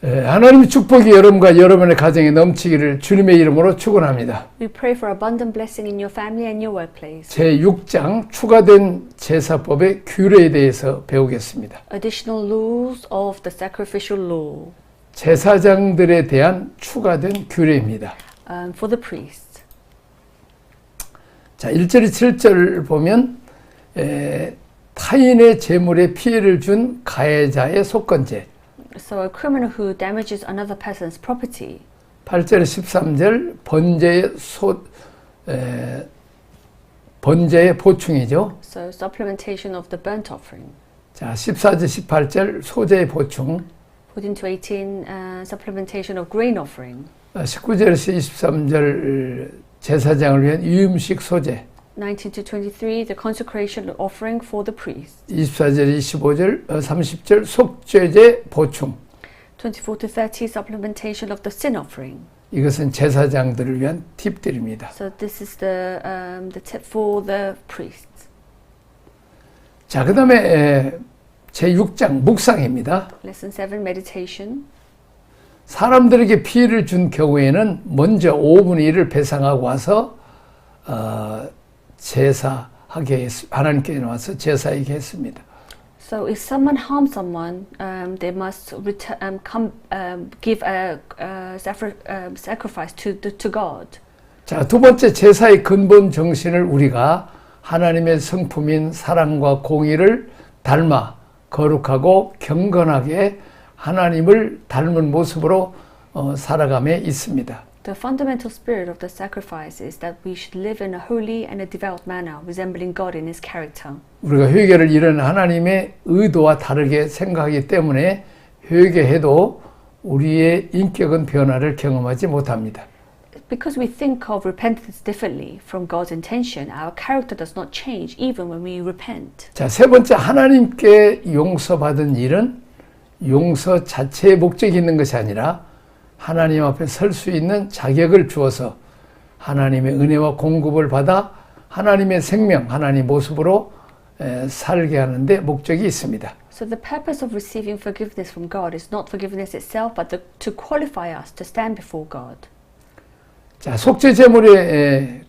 하나님의 축복이 여러분과 여러분의 가정에 넘치기를 주님의 이름으로 축원합니다. We pray for abundant blessing in your family and your workplace. 제6장 추가된 제사법의 규례에 대해서 배우겠습니다. Additional rules of the sacrificial law. 제사장들에 대한 추가된 규례입니다. For the priests. 자, 1절 7절 보면 타인의 재물에 피해를 준 가해자의 속건제. So a criminal who damages another person's property. 8절 13절 번제의 보충이죠. So supplementation of the burnt offering. 자, 14절 18절 소제의 보충. 14 to 18 supplementation of grain offering. 19절에서 23절 제사장을 위한 유임식 소제. 19 to 23 the consecration offering for the priest. 24절 25절 30절 속죄제 보충. 24 to 30 supplementation of the sin offering. 이것은 제사장들을 위한 팁들입니다. So this is the tip for the priests. 자, 그다음에 제6장 묵상입니다. Lesson 7 meditation. 사람들에게 피해를 준 경우에는 먼저 5분의 1을 배상하고 와서 제사하게 하나님께 나와서 제사하게 했습니다. So if someone harms someone, they must give a sacrifice to God. 자, 두 번째 제사의 근본 정신을 우리가 하나님의 성품인 사랑과 공의를 닮아 거룩하고 경건하게 하나님을 닮은 모습으로 살아감에 있습니다. The fundamental spirit of the sacrifice is that we should live in a holy and a devout manner, resembling God in His character. 우리가 회개를 이런 하나님의 의도와 다르게 생각하기 때문에 회개해도 우리의 인격은 변화를 경험하지 못합니다. Because we think of repentance differently from God's intention, our character does not change even when we repent. 자, 세 번째 하나님께 용서받은 일은 용서 자체의 목적이 있는 것이 아니라 하나님 앞에 설 수 있는 자격을 주어서 하나님의 은혜와 공급을 받아 하나님의 생명, 하나님 모습으로 살게 하는데 목적이 있습니다. So the purpose of receiving forgiveness from God is not forgiveness itself, but to qualify us to stand before God. 자, 속죄 제물의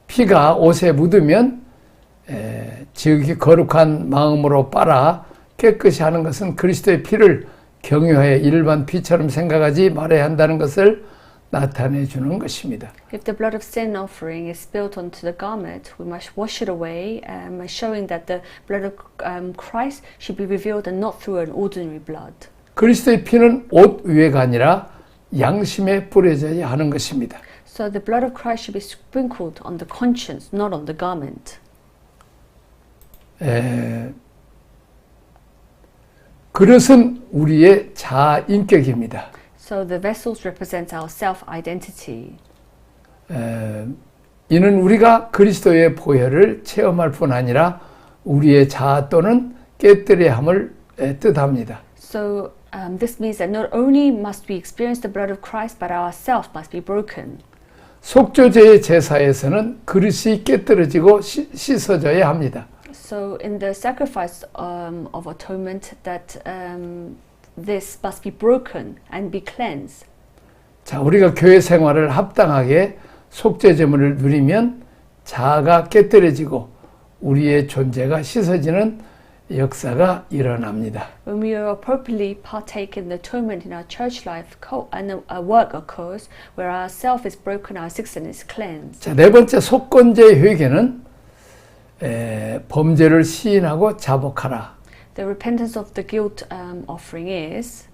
피가 옷에 묻으면 지극히 거룩한 마음으로 빨아 깨끗이 하는 것은 그리스도의 피를 경유하여 일반 피처럼 생각하지 말아야 한다는 것을 나타내 주는 것입니다. If the blood of sin offering is spilled onto the garment, we must wash it away, showing that the blood of Christ should be revealed and not through an ordinary blood. 그리스도의 피는 옷 위에가 아니라 양심에 뿌려져야 하는 것입니다. So the blood of Christ should be sprinkled on the conscience, not on the garment. 그릇은 우리의 자아 인격입니다. So the vessels represent our self-identity. 이는 우리가 그리스도의 보혈을 체험할 뿐 아니라 우리의 자아 또는 깨뜨려함을 뜻합니다. So this means that not only must we experience the blood of Christ, but our self must be broken. 속죄제의 제사에서는 그릇이 깨뜨려지고 씻어져야 합니다. So in the sacrifice of atonement, that this must be broken and be cleansed. 자, 우리가 교회 생활을 합당하게 속죄 제물을 누리면 자아가 깨뜨려지고 우리의 존재가 씻어지는 역사가 일어납니다. When we appropriately partake in the atonement in our church life, and a work occurs where our self is broken, our sickness is cleansed. 자, 네 번째 속건제의 회개는 범죄를 시인하고 자복하라. The repentance of the guilt offering is.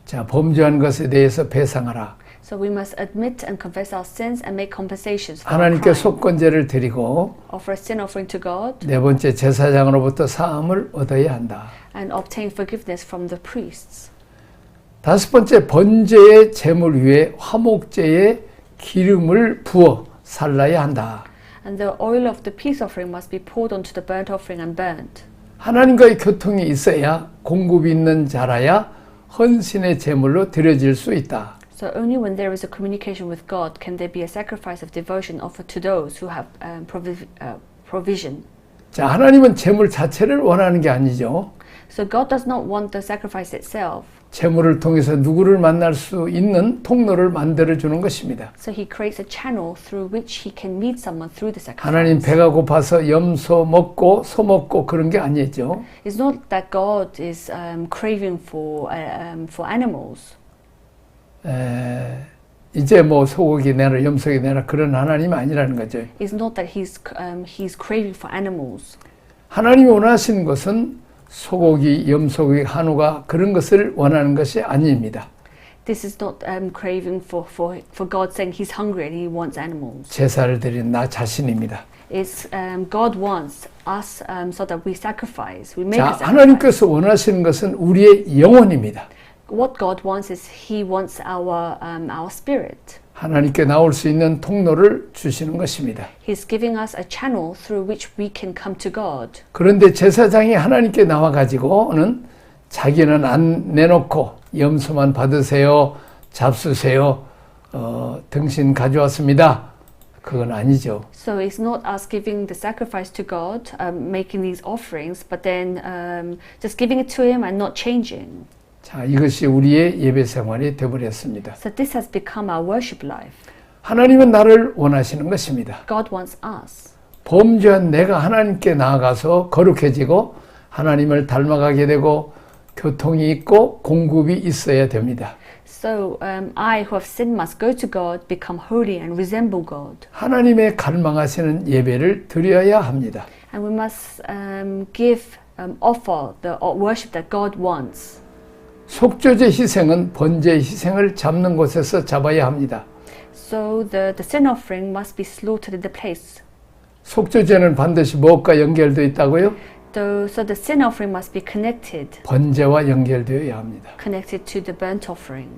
자, 범죄한 것에 대해서 배상하라. So we must admit and confess our sins and make compensations for our 하나님께 crime. 속건제를 드리고 Offer a sin offering to God. 네 번째 제사장으로부터 사함을 얻어야 한다. And obtain forgiveness from the priests. 다섯 번째 번제의 제물 위에 화목제의 기름을 부어 살라야 한다. And the oil of the peace offering must be poured onto the burnt offering and burnt. 하나님과의 교통이 있어야 공급이 있는 자라야 헌신의 제물로 드려질 수 있다. So only when there is a communication with God can there be a sacrifice of devotion offered to those who have provision. 자, 하나님은 제물 자체를 원하는 게 아니죠. So God does not want the sacrifice itself. 제물을 통해서 누구를 만날 수 있는 통로를 만들어 주는 것입니다. So he creates a channel through which he can meet someone through the 하나님 sacrifice. 배가 고파서 염소 먹고 소 먹고 그런 게 아니죠. It's not that God is craving for animals. 이제 뭐 소고기 내라 염소고기 내라 그런 하나님이 아니라는 거죠. It's not that he's craving for animals. 하나님이 원하시는 것은 소고기, 염소고기, 한우가 그런 것을 원하는 것이 아닙니다. This is not craving for God saying he's hungry and he wants animals. 제사를 드린 나 자신입니다. It's God wants us so that we sacrifice. We make 자, a sacrifice. 하나님께서 원하시는 것은 우리의 영혼입니다. What God wants is He wants our spirit. 하나님께 나올 수 있는 통로를 주시는 것입니다. He's giving us a channel through which we can come to God. 그런데 제사장이 하나님께 나와 가지고는 자기는 안 내놓고 염소만 받으세요, 잡수세요, 등신 가져왔습니다. 그건 아니죠. So it's not us giving the sacrifice to God, making these offerings, but then just giving it to Him and not changing. 자, 이것이 우리의 예배 생활이 되어버렸습니다. So this has become our worship life. 하나님은 나를 원하시는 것입니다. God wants us. 범죄한 내가 하나님께 나아가서 거룩해지고 하나님을 닮아가게 되고 교통이 있고 공급이 있어야 됩니다. So I who have sinned must go to God, become holy and resemble God. 하나님의 갈망하시는 예배를 드려야 합니다. And we must offer the worship that God wants. 속죄제 희생은 번제 희생을 잡는 곳에서 잡아야 합니다. So the sin offering must be slaughtered in the place. 속죄제는 반드시 무엇과 연결되어 있다고요? So the sin offering must be connected 번제와 연결되어야 합니다. to the burnt offering.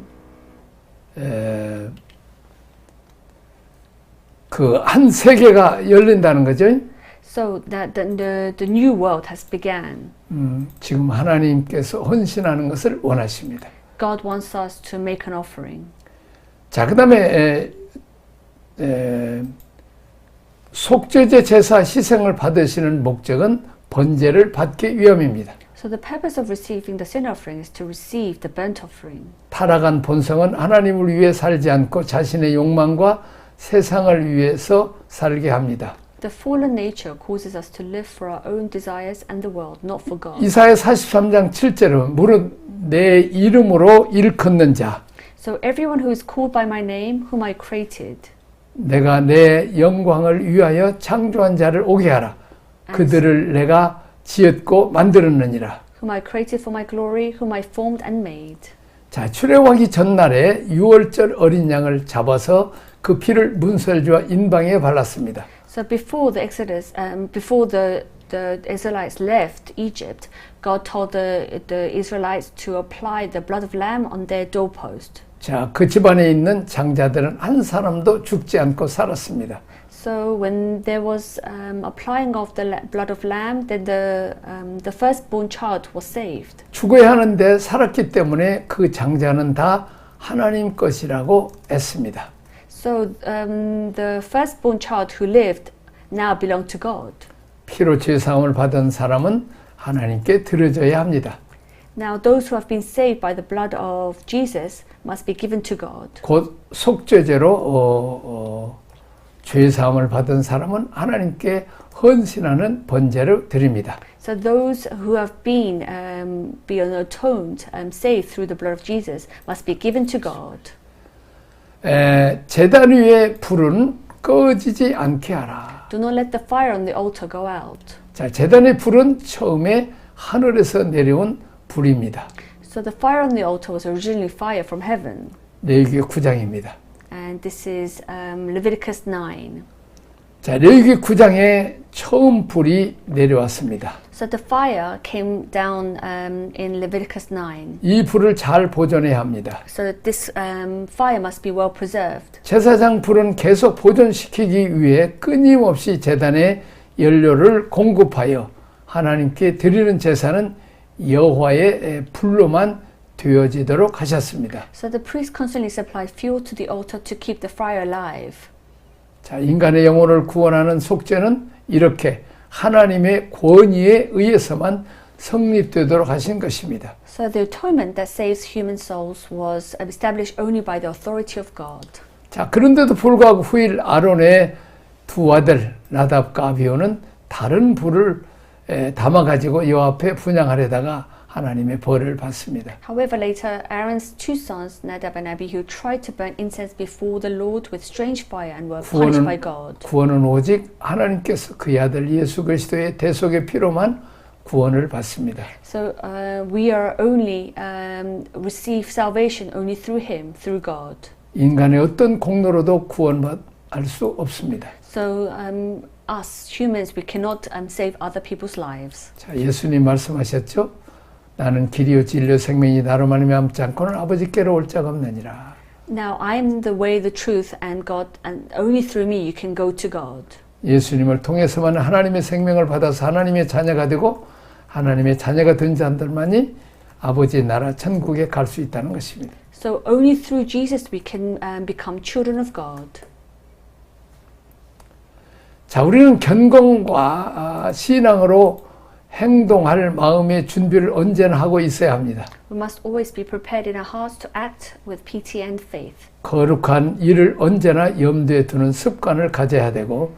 그 한 세계가 열린다는 거죠. So that the new world has began. 지금 하나님께서 헌신하는 것을 원하십니다. God wants us to make an offering. 자, 그 다음에 속죄제 제사 희생을 받으시는 목적은 번제를 받기 위함입니다. So the purpose of receiving the sin offering is to receive the burnt offering. 타락한 본성은 하나님을 위해 살지 않고 자신의 욕망과 세상을 위해서 살게 합니다. The fallen nature causes us to live for our own desires and the world, not for God. 이사야 43장 7절은 무릇 내 이름으로 일컫는 자, So everyone who is called by my name, whom I created, 내가 내 영광을 위하여 창조한 자를 오게 하라. 그들을 내가 지었고 만들었느니라. whom I created for my glory, whom I formed and made. 자, 출애굽하기 전날에 6월절 어린 양을 잡아서 그 피를 문설주와 인방에 발랐습니다. So before the Exodus, before the Israelites left Egypt, God told the Israelites to apply the blood of lamb on their doorpost. 자, 그 집안에 있는 장자들은 한 사람도 죽지 않고 살았습니다. So when there was applying of the blood of lamb, then the firstborn child was saved. 죽어야 하는데 살았기 때문에 그 장자는 다 하나님 것이라고 했습니다. So the firstborn child who lived now belonged to God. 피로 죄사함을 받은 사람은 하나님께 드려져야 합니다. Now those who have been saved by the blood of Jesus must be given to God. 곧 속죄제로 죄사함을 받은 사람은 하나님께 헌신하는 번제를 드립니다. So those who have been atoned, saved through the blood of Jesus, must be given to God. 제단 위에 불은 꺼지지 않게 하라. Do not let the fire on the altar go out. 자, 제단의 불은 처음에 하늘에서 내려온 불입니다. So the fire on the altar was originally fire from heaven. 레위기 9장입니다. And this is Leviticus 9. 자, 레위기 9장에 처음 불이 내려왔습니다. So the fire came down in Leviticus 9. 이 불을 잘 보존해야 합니다. So this fire must be well preserved. 제사장 불은 계속 보존시키기 위해 끊임없이 제단에 연료를 공급하여 하나님께 드리는 제사는 여호와의 불로만 되어지도록 하셨습니다. So the priest constantly supplied fuel to the altar to keep the fire alive. 자, 인간의 영혼을 구원하는 속죄는 이렇게 하나님의 권위에 의해서만 성립되도록 하신 것입니다. So the atonement that saves human souls was established only by the authority of God. 자, 그런데도 불구하고 후일 아론의 두 아들 나답과 아비후는 다른 불을 담아가지고 여호와 앞에 분향하려다가 하나님의 벌을 받습니다. However, later Aaron's two sons, Nadab and Abihu, tried to burn incense before the Lord with strange fire and were punished by God. 구원은 오직 하나님께서 그의 아들 예수 그리스도의 대속의 피로만 구원을 받습니다. So we are only receive salvation only through Him, through God. 인간의 어떤 공로로도 구원할 수 없습니다. So us humans, we cannot save other people's lives. 자, 예수님 말씀하셨죠? 나는 길이요 진리요 생명이 나로 말미암지 않고는 아버지께로 올 자가 없느니라. Now I am the way, the truth, and God, and only through me you can go to God. 예수님을 통해서만 하나님의 생명을 받아서 하나님의 자녀가 되고 하나님의 자녀가 된 자들만이 아버지의 나라 천국에 갈 수 있다는 것입니다. So only through Jesus we can become children of God. 자, 우리는 견공과 신앙으로 행동할 마음의 준비를 언제나 하고 있어야 합니다. We must always be prepared in our hearts to act with piety and faith. 거룩한 일을 언제나 염두에 두는 습관을 가져야 되고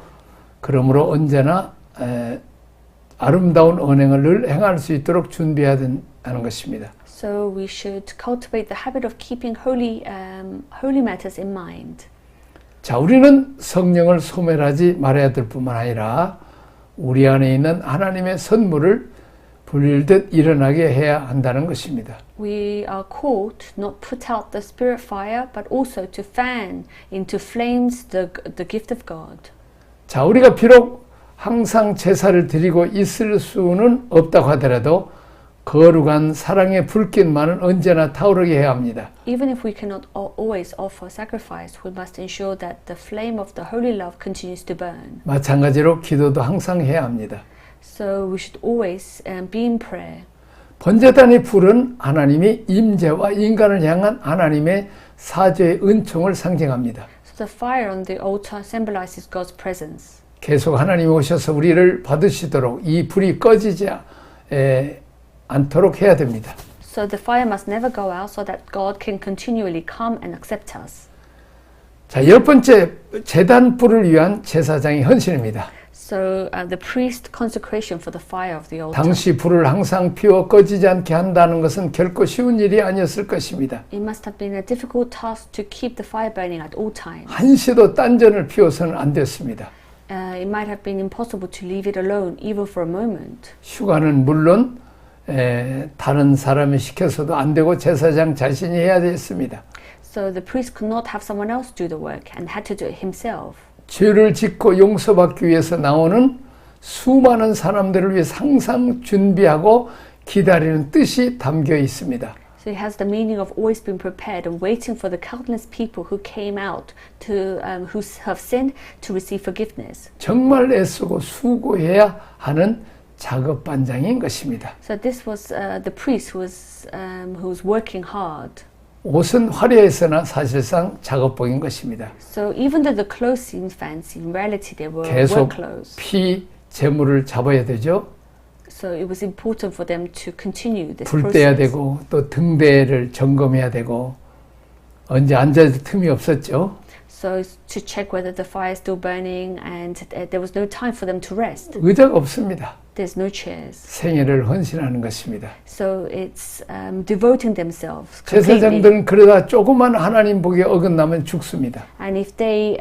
그러므로 언제나 아름다운 언행을 늘 행할 수 있도록 준비해야 된다는 것입니다. So we should cultivate the habit of keeping holy matters in mind. 자, 우리는 성령을 소멸하지 말아야 될 뿐만 아니라 우리 안에 있는 하나님의 선물을 불릴듯 일어나게 해야 한다는 것입니다. We are called to not put out the spirit fire, but also to fan into flames the gift of God. 자, 우리가 비록 항상 제사를 드리고 있을 수는 없다고 하더라도 거룩한 사랑의 불길만은 언제나 타오르게 해야 합니다. Even if we cannot always offer sacrifice, we must ensure that the flame of the holy love continues to burn. 마찬가지로 기도도 항상 해야 합니다. So we should always be in prayer. 번제단의 불은 하나님의 임재와 인간을 향한 하나님의 사죄의 은총을 상징합니다. So the fire on the altar symbolizes God's presence. 계속 하나님이 오셔서 우리를 받으시도록 이 불이 꺼지지 않도록 해야 됩니다. So the fire must never go out so that God can continually come and accept us. 자, 열 번째 제단 불을 위한 제사장의 헌신입니다. So the priest consecration for the fire of the altar. 당시 불을 항상 피워 꺼지지 않게 한다는 것은 결코 쉬운 일이 아니었을 것입니다. It must have been a difficult task to keep the fire burning at all times. 한시도 딴전을 피워서는 안 됐습니다. It might have been impossible to leave it alone even for a moment. 휴가는 물론 다른 사람이 시켜서도 안 되고 제사장 자신이 해야 됐습니다. So the priest could not have someone else do the work and had to do it himself. 죄를 짓고 용서받기 위해서 나오는 수많은 사람들을 위해 항상 준비하고 기다리는 뜻이 담겨 있습니다. So it has the meaning of always being prepared and waiting for the countless people who came out to who have sinned to receive forgiveness. 정말 애쓰고 수고해야 하는 작업 반장인 것입니다. So this was the priest who was working hard. 옷은 화려했으나 사실상 작업복인 것입니다. So even though the clothes seemed fancy, in reality they were 계속 work clothes. 피, 재물을 잡아야 되죠. So it was important for them to continue this 불 떼야 process. 되고 또 등대를 점검해야 되고 언제 앉을 틈이 없었죠. So to check whether the fire is still burning, and there was no time for them to rest. 의자가 없습니다. There's no chairs. 생애를 헌신하는 것입니다. So it's devoting themselves completely. 제사장들은 그러다 조그만 하나님 보기에 어긋나면 죽습니다. And if they,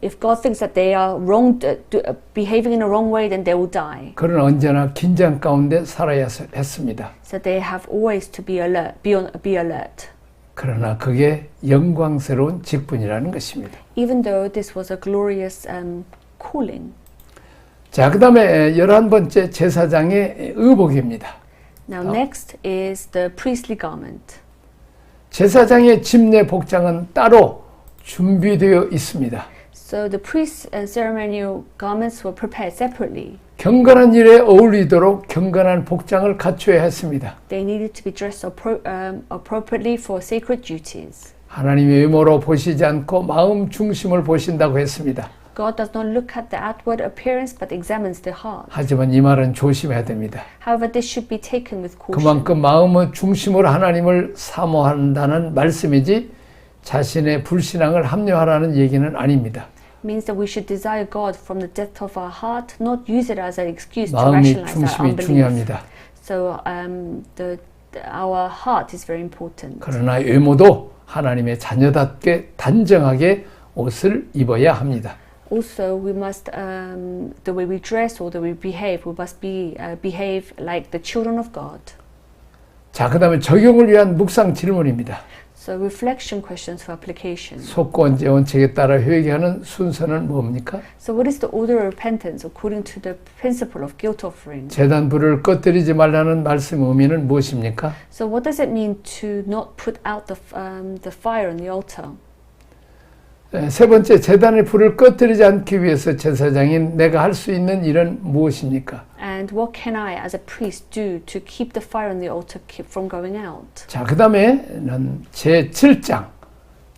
if God thinks that they are wrong, behaving in a wrong way, then they will die. 그러나 언제나 긴장 가운데 살아야 했습니다. So they have always to be alert, be alert. 그러나 그게 영광스러운 직분이라는 것입니다. Even though this was a glorious calling. 자, 그 다음에 11번째 제사장의 의복입니다. Now next is the priestly garment. 제사장의 집내 복장은 따로 준비되어 있습니다. So the priest's ceremonial garments were prepared separately. 경건한 일에 어울리도록 경건한 복장을 갖춰야 했습니다. They needed to be dressed appropriately for sacred duties. 하나님의 외모로 보시지 않고 마음 중심을 보신다고 했습니다. God does not look at the outward appearance but examines the heart. 하지만 이 말은 조심해야 됩니다. However, this should be taken with caution. 그만큼 마음의 중심으로 하나님을 사모한다는 말씀이지 자신의 불신앙을 합리화하라는 얘기는 아닙니다. Means that we should desire God from the depth of our heart, not use it as an excuse to 마음이 rationalize our 중심이 unbelief. 중요합니다. So our heart is very important. 그러나 외모도 하나님의 자녀답게 단정하게 옷을 입어야 합니다. Also, we must the way we dress or the way we must behave like the children of God. 자, 그다음에 적용을 위한 묵상 질문입니다. So reflection questions for application. 속건제 원칙에 따라 회개하는 순서는 뭡니까? So what is the order of repentance according to the principle of guilt offering? 제단 불을 꺼뜨리지 말라는 말씀의 의미는 무엇입니까? So what does it mean to not put out the fire on the altar? 세 번째, 제단의 불을 꺼뜨리지 않기 위해서 제사장인 내가 할 수 있는 일은 무엇입니까? And what can I, as a priest, do to keep the fire on the altar from going out? 자, 그 다음에는 제7장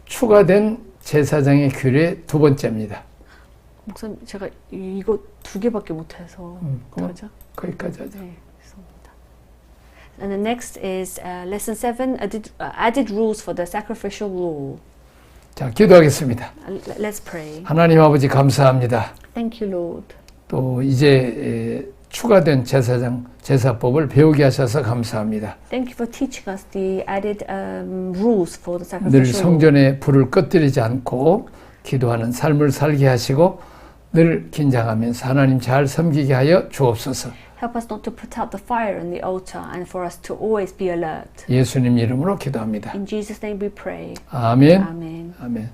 추가된 제사장의 규례 두 번째입니다. 목사님, 제가 이거 두 개밖에 못해서 어떡하죠? 거기까지 하자. 네, 죄송합니다. And the next is lesson 7, added rules for the sacrificial law. 자, 기도하겠습니다. Let's pray. 하나님 아버지 감사합니다. Thank you, Lord. 또 이제 추가된 제사법을 배우게 하셔서 감사합니다. Thank you for teaching us the added rules for the 늘 sacrificial law. 성전에 불을 꺼뜨리지 않고 기도하는 삶을 살게 하시고 늘 긴장하면서 하나님 잘 섬기게 하여 주옵소서. Help us not to put out the fire on the altar and for us to always be alert. 예수님 이름으로 기도합니다. In Jesus' name we pray. 아멘. Amen. 아멘.